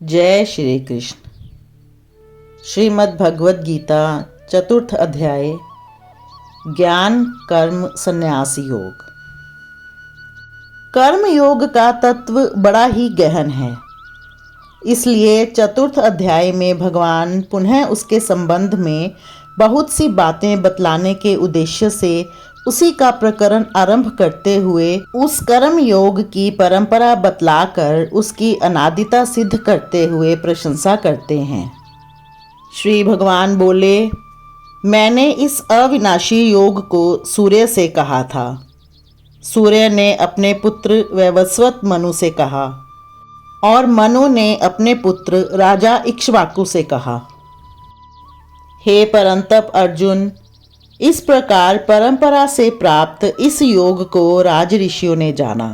जय श्री कृष्ण। श्रीमद् भगवद गीता चतुर्थ अध्याय ज्ञान कर्म संन्यास योग। कर्म योग का तत्व बड़ा ही गहन है, इसलिए चतुर्थ अध्याय में भगवान पुनः उसके संबंध में बहुत सी बातें बतलाने के उद्देश्य से उसी का प्रकरण आरंभ करते हुए उस कर्म योग की परंपरा बतलाकर उसकी अनादिता सिद्ध करते हुए प्रशंसा करते हैं। श्री भगवान बोले, मैंने इस अविनाशी योग को सूर्य से कहा था। सूर्य ने अपने पुत्र वैवस्वत मनु से कहा और मनु ने अपने पुत्र राजा इक्ष्वाकु से कहा। हे परंतप अर्जुन, इस प्रकार परंपरा से प्राप्त इस योग को राज ऋषियों ने जाना,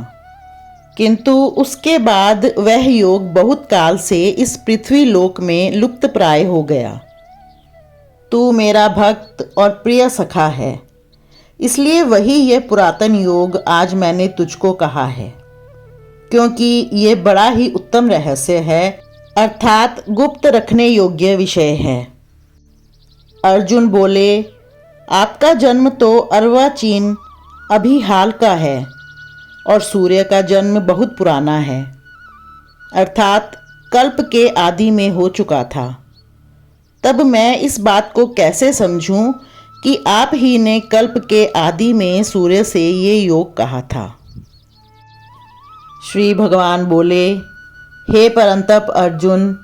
किंतु उसके बाद वह योग बहुत काल से इस पृथ्वी लोक में लुप्त प्राय हो गया। तू मेरा भक्त और प्रिय सखा है, इसलिए वही यह पुरातन योग आज मैंने तुझको कहा है, क्योंकि ये बड़ा ही उत्तम रहस्य है, अर्थात गुप्त रखने योग्य विषय है। अर्जुन बोले, आपका जन्म तो अर्वाचीन अभी हाल का है और सूर्य का जन्म बहुत पुराना है, अर्थात कल्प के आदि में हो चुका था। तब मैं इस बात को कैसे समझूं कि आप ही ने कल्प के आदि में सूर्य से ये योग कहा था। श्री भगवान बोले, हे परंतप अर्जुन,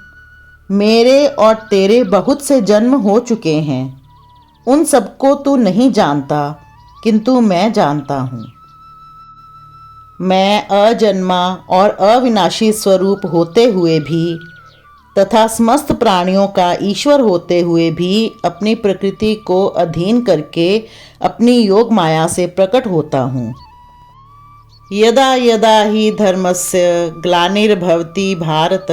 मेरे और तेरे बहुत से जन्म हो चुके हैं, उन सबको तू नहीं जानता, किंतु मैं जानता हूँ। मैं अजन्मा और अविनाशी स्वरूप होते हुए भी तथा समस्त प्राणियों का ईश्वर होते हुए भी अपनी प्रकृति को अधीन करके अपनी योग माया से प्रकट होता हूँ। यदा यदा ही धर्मस्य ग्लानिर्भवति भारत,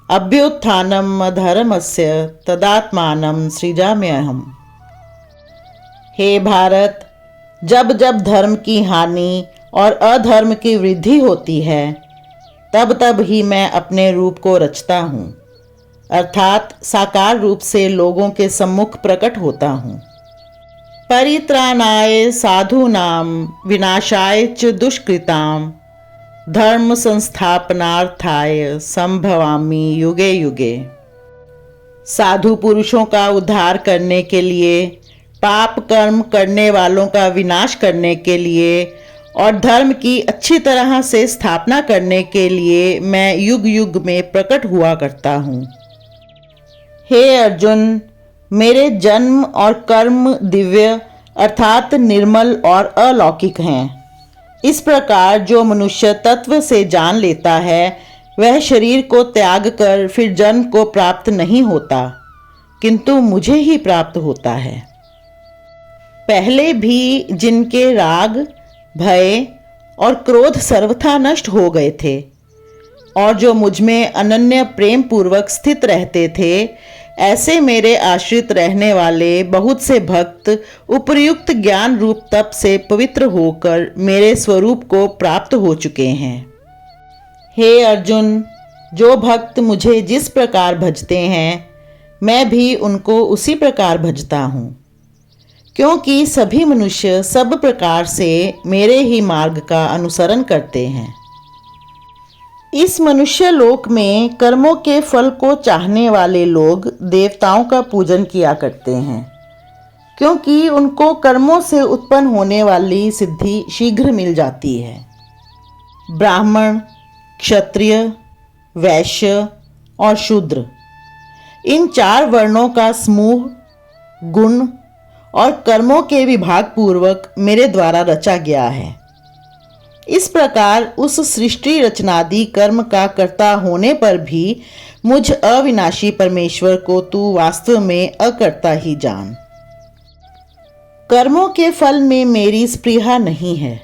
अभ्युत्थानम अधर्मस्य तदात्मानं सृजाम्यहम्। हे भारत, जब जब धर्म की हानि और अधर्म की वृद्धि होती है, तब तब ही मैं अपने रूप को रचता हूँ, अर्थात साकार रूप से लोगों के सम्मुख प्रकट होता हूँ। परित्राणाय साधूनां विनाशाय च दुष्कृतां धर्म संस्थापनार्थाय संभवामि युगे युगे। साधु पुरुषों का उद्धार करने के लिए, पाप कर्म करने वालों का विनाश करने के लिए और धर्म की अच्छी तरह से स्थापना करने के लिए मैं युग युग में प्रकट हुआ करता हूँ। हे अर्जुन, मेरे जन्म और कर्म दिव्य अर्थात निर्मल और अलौकिक हैं। इस प्रकार जो मनुष्य तत्व से जान लेता है, वह शरीर को त्याग कर फिर जन्म को प्राप्त नहीं होता, किंतु मुझे ही प्राप्त होता है। पहले भी जिनके राग, भय और क्रोध सर्वथा नष्ट हो गए थे और जो मुझ में अनन्य प्रेम पूर्वक स्थित रहते थे, ऐसे मेरे आश्रित रहने वाले बहुत से भक्त उपर्युक्त ज्ञान रूप तप से पवित्र होकर मेरे स्वरूप को प्राप्त हो चुके हैं। हे अर्जुन, जो भक्त मुझे जिस प्रकार भजते हैं, मैं भी उनको उसी प्रकार भजता हूँ, क्योंकि सभी मनुष्य सब प्रकार से मेरे ही मार्ग का अनुसरण करते हैं। इस मनुष्य लोक में कर्मों के फल को चाहने वाले लोग देवताओं का पूजन किया करते हैं, क्योंकि उनको कर्मों से उत्पन्न होने वाली सिद्धि शीघ्र मिल जाती है। ब्राह्मण, क्षत्रिय, वैश्य और शूद्र, इन चार वर्णों का समूह गुण और कर्मों के विभाग पूर्वक मेरे द्वारा रचा गया है। इस प्रकार उस सृष्टि रचनादि कर्म का कर्ता होने पर भी मुझ अविनाशी परमेश्वर को तू वास्तव में अकर्ता ही जान। कर्मों के फल में मेरी स्पृहा नहीं है,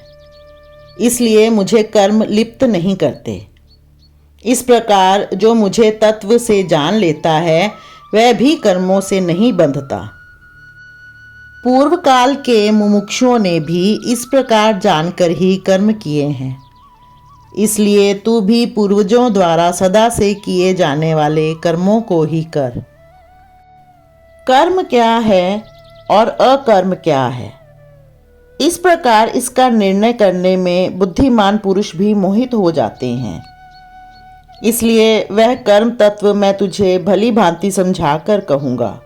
इसलिए मुझे कर्म लिप्त नहीं करते। इस प्रकार जो मुझे तत्व से जान लेता है, वह भी कर्मों से नहीं बंधता। पूर्व काल के मुमुक्षुओं ने भी इस प्रकार जानकर ही कर्म किए हैं, इसलिए तू भी पूर्वजों द्वारा सदा से किए जाने वाले कर्मों को ही कर। कर्म क्या है और अकर्म क्या है, इस प्रकार इसका निर्णय करने में बुद्धिमान पुरुष भी मोहित हो जाते हैं। इसलिए वह कर्म तत्व मैं तुझे भली भांति समझाकर कहूँगा,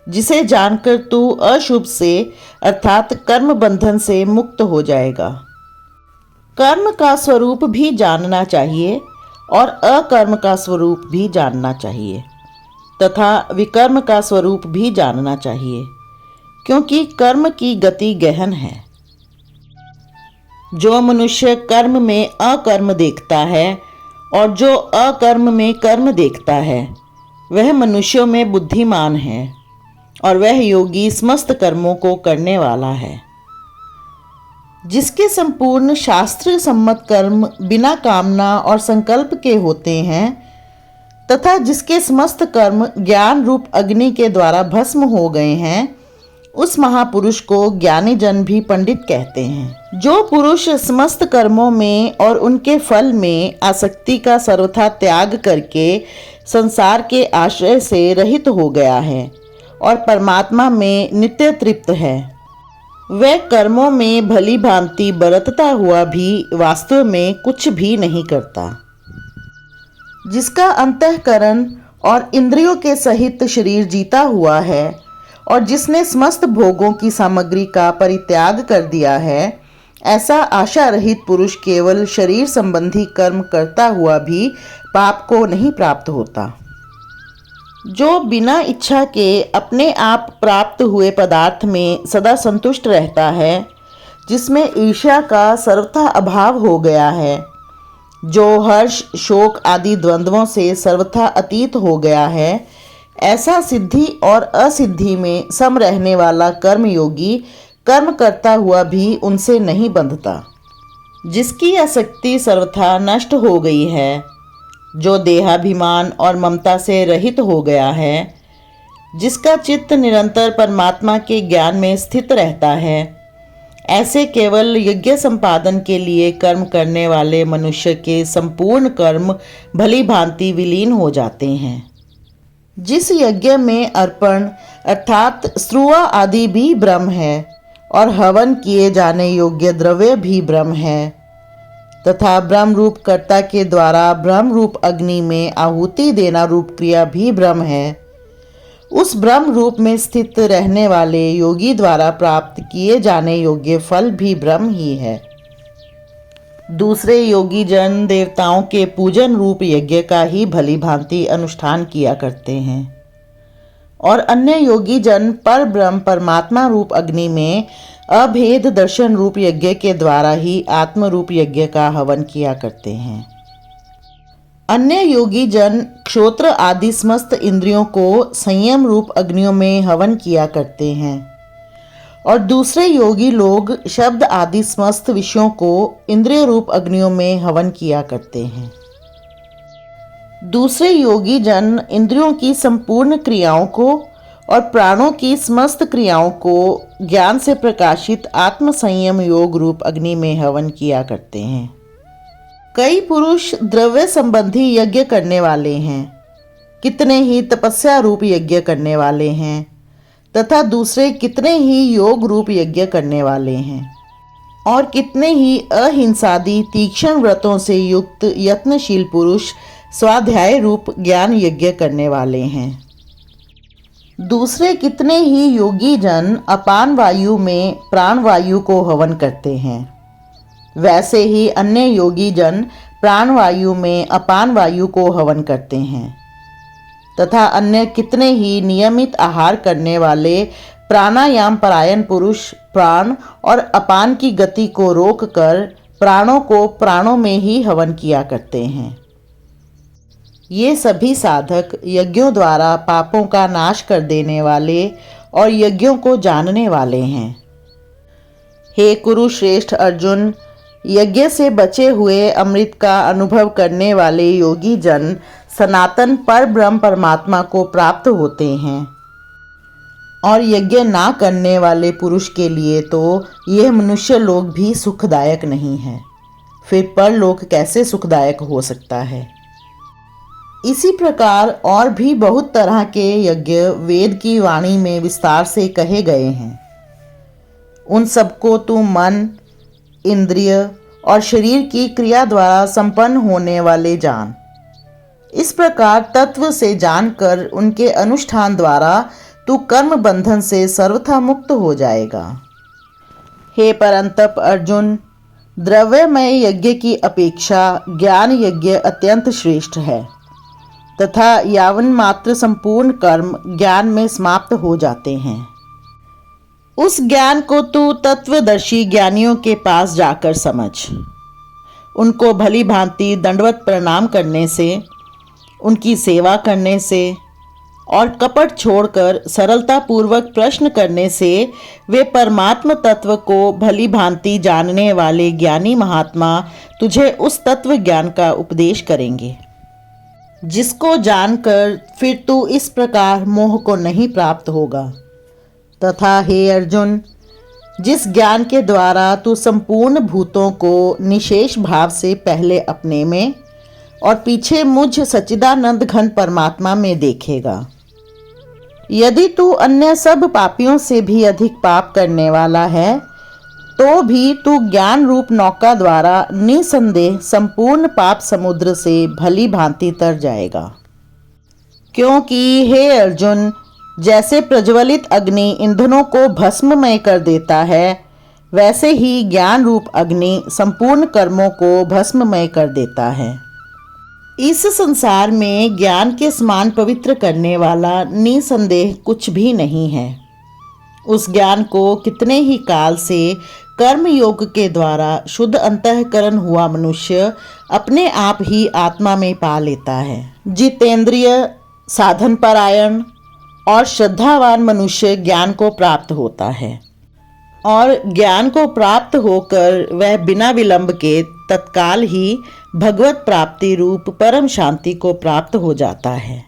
जिसे जानकर तू अशुभ से अर्थात कर्म बंधन से मुक्त हो जाएगा। कर्म का स्वरूप भी जानना चाहिए और अकर्म का स्वरूप भी जानना चाहिए तथा विकर्म का स्वरूप भी जानना चाहिए, क्योंकि कर्म की गति गहन है। जो मनुष्य कर्म में अकर्म देखता है और जो अकर्म में कर्म देखता है, वह मनुष्यों में बुद्धिमान है और वह योगी समस्त कर्मों को करने वाला है। जिसके संपूर्ण शास्त्र सम्मत कर्म बिना कामना और संकल्प के होते हैं तथा जिसके समस्त कर्म ज्ञान रूप अग्नि के द्वारा भस्म हो गए हैं, उस महापुरुष को ज्ञानी जन भी पंडित कहते हैं। जो पुरुष समस्त कर्मों में और उनके फल में आसक्ति का सर्वथा त्याग करके संसार के आश्रय से रहित हो गया है और परमात्मा में नित्य तृप्त है, वह कर्मों में भली भांति बरतता हुआ भी वास्तव में कुछ भी नहीं करता। जिसका अंतःकरण और इंद्रियों के सहित शरीर जीता हुआ है और जिसने समस्त भोगों की सामग्री का परित्याग कर दिया है, ऐसा आशा रहित पुरुष केवल शरीर संबंधी कर्म करता हुआ भी पाप को नहीं प्राप्त होता। जो बिना इच्छा के अपने आप प्राप्त हुए पदार्थ में सदा संतुष्ट रहता है, जिसमें ईर्ष्या का सर्वथा अभाव हो गया है, जो हर्ष शोक आदि द्वंद्वों से सर्वथा अतीत हो गया है, ऐसा सिद्धि और असिद्धि में सम रहने वाला कर्मयोगी कर्म करता हुआ भी उनसे नहीं बंधता। जिसकी आसक्ति सर्वथा नष्ट हो गई है, जो देहाभिमान और ममता से रहित हो गया है, जिसका चित्त निरंतर परमात्मा के ज्ञान में स्थित रहता है, ऐसे केवल यज्ञ संपादन के लिए कर्म करने वाले मनुष्य के संपूर्ण कर्म भली भांति विलीन हो जाते हैं। जिस यज्ञ में अर्पण अर्थात स्रुआ आदि भी ब्रह्म है और हवन किए जाने योग्य द्रव्य भी ब्रह्म है तथा ब्रह्म रूप कर्ता के द्वारा ब्रह्म रूप अग्नि में आहुति देना रूप क्रिया भी ब्रह्म है, उस ब्रह्म रूप में स्थित रहने वाले योगी द्वारा प्राप्त किए जाने योग्य फल भी ब्रह्म ही है। दूसरे योगी जन देवताओं के पूजन रूप यज्ञ का ही भली भांति अनुष्ठान किया करते हैं और अन्य योगी जन पर ब्रह्म परमात्मा रूप अग्नि में अभेद दर्शन रूप यज्ञ के द्वारा ही आत्म रूप यज्ञ का हवन किया करते हैं। अन्य योगी जन क्षोत्र आदि समस्त इंद्रियों को संयम रूप अग्नियों में हवन किया करते हैं और दूसरे योगी लोग शब्द आदि समस्त विषयों को इंद्रिय रूप अग्नियों में हवन किया करते हैं। दूसरे योगी जन इंद्रियों की संपूर्ण क्रियाओं को और प्राणों की समस्त क्रियाओं को ज्ञान से प्रकाशित आत्म संयम योग रूप अग्नि में हवन किया करते हैं। कई पुरुष द्रव्य संबंधी यज्ञ करने वाले हैं, कितने ही तपस्या रूप यज्ञ करने वाले हैं तथा दूसरे कितने ही योग रूप यज्ञ करने वाले हैं और कितने ही अहिंसादि तीक्ष्ण व्रतों से युक्त यत्नशील पुरुष स्वाध्याय रूप ज्ञान यज्ञ करने वाले हैं। दूसरे कितने ही योगी जन अपान वायु में प्राण वायु को हवन करते हैं, वैसे ही अन्य योगी जन प्राण वायु में अपान वायु को हवन करते हैं तथा अन्य कितने ही नियमित आहार करने वाले प्राणायाम परायण पुरुष प्राण और अपान की गति को रोककर प्राणों को प्राणों में ही हवन किया करते हैं। ये सभी साधक यज्ञों द्वारा पापों का नाश कर देने वाले और यज्ञों को जानने वाले हैं। हे कुरुश्रेष्ठ अर्जुन, यज्ञ से बचे हुए अमृत का अनुभव करने वाले योगी जन सनातन पर ब्रह्म परमात्मा को प्राप्त होते हैं और यज्ञ ना करने वाले पुरुष के लिए तो यह मनुष्य लोग भी सुखदायक नहीं है फिर परलोक कैसे सुखदायक हो सकता है। इसी प्रकार और भी बहुत तरह के यज्ञ वेद की वाणी में विस्तार से कहे गए हैं। उन सबको तू मन, इंद्रिय और शरीर की क्रिया द्वारा संपन्न होने वाले जान। इस प्रकार तत्व से जानकर उनके अनुष्ठान द्वारा तू कर्म बंधन से सर्वथा मुक्त हो जाएगा। हे परंतप अर्जुन, द्रव्यमय यज्ञ की अपेक्षा ज्ञान यज्ञ अत्यंत श्रेष्ठ है तथा यावन मात्र संपूर्ण कर्म ज्ञान में समाप्त हो जाते हैं। उस ज्ञान को तू तत्वदर्शी ज्ञानियों के पास जाकर समझ। उनको भली भांति दंडवत प्रणाम करने से, उनकी सेवा करने से और कपट छोड़कर सरलता पूर्वक प्रश्न करने से वे परमात्म तत्व को भली भांति जानने वाले ज्ञानी महात्मा तुझे उस तत्व ज्ञान का उपदेश करेंगे, जिसको जानकर फिर तू इस प्रकार मोह को नहीं प्राप्त होगा। तथा हे अर्जुन, जिस ज्ञान के द्वारा तू संपूर्ण भूतों को निशेष भाव से पहले अपने में और पीछे मुझ सच्चिदानंद घन परमात्मा में देखेगा, यदि तू अन्य सब पापियों से भी अधिक पाप करने वाला है तो भी तू ज्ञान रूप नौका द्वारा निसंदेह संपूर्ण पाप समुद्र से भली भांति तर जाएगा। क्योंकि हे अर्जुन, जैसे प्रज्वलित अग्नि ईंधनों को भस्ममय कर देता है, वैसे ही ज्ञान रूप अग्नि संपूर्ण कर्मों को भस्ममय कर देता है। इस संसार में ज्ञान के समान पवित्र करने वाला निसंदेह कुछ भी नहीं है। उस ज्ञान को कितने ही काल से कर्म योग के द्वारा शुद्ध अंतःकरण हुआ मनुष्य अपने आप ही आत्मा में पा लेता है। जितेंद्रिय, साधन परायण और श्रद्धावान मनुष्य ज्ञान को प्राप्त होता है और ज्ञान को प्राप्त होकर वह बिना विलंब के तत्काल ही भगवत प्राप्ति रूप परम शांति को प्राप्त हो जाता है।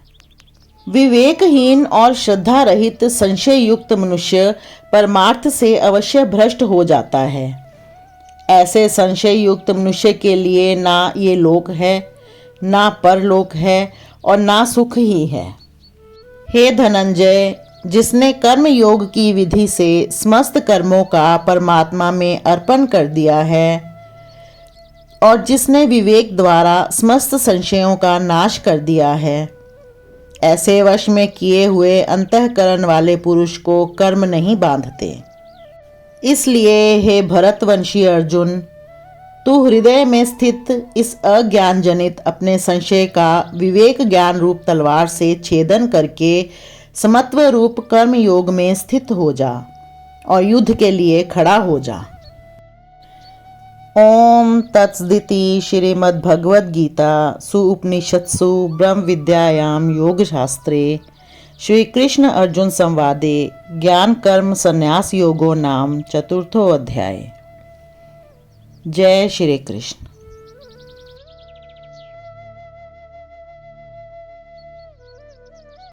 विवेकहीन और श्रद्धा रहित संशय युक्त मनुष्य परमार्थ से अवश्य भ्रष्ट हो जाता है। ऐसे संशय युक्त मनुष्य के लिए ना ये लोक है, ना परलोक है और ना सुख ही है। हे धनंजय, जिसने कर्म योग की विधि से समस्त कर्मों का परमात्मा में अर्पण कर दिया है और जिसने विवेक द्वारा समस्त संशयों का नाश कर दिया है, ऐसे वश में किए हुए अंतःकरण वाले पुरुष को कर्म नहीं बांधते। इसलिए हे भरतवंशी अर्जुन, तू हृदय में स्थित इस अज्ञान जनित अपने संशय का विवेक ज्ञान रूप तलवार से छेदन करके समत्व रूप कर्म योग में स्थित हो जा और युद्ध के लिए खड़ा हो जा। ओम तत्सदिति श्रीमद्भगवद्गीता सुउपनिषत्सु ब्रह्म विद्यायां योगशास्त्रे श्री कृष्ण अर्जुन संवादे ज्ञान कर्म संन्यास योगो नाम चतुर्थो अध्याय। जय श्री कृष्ण।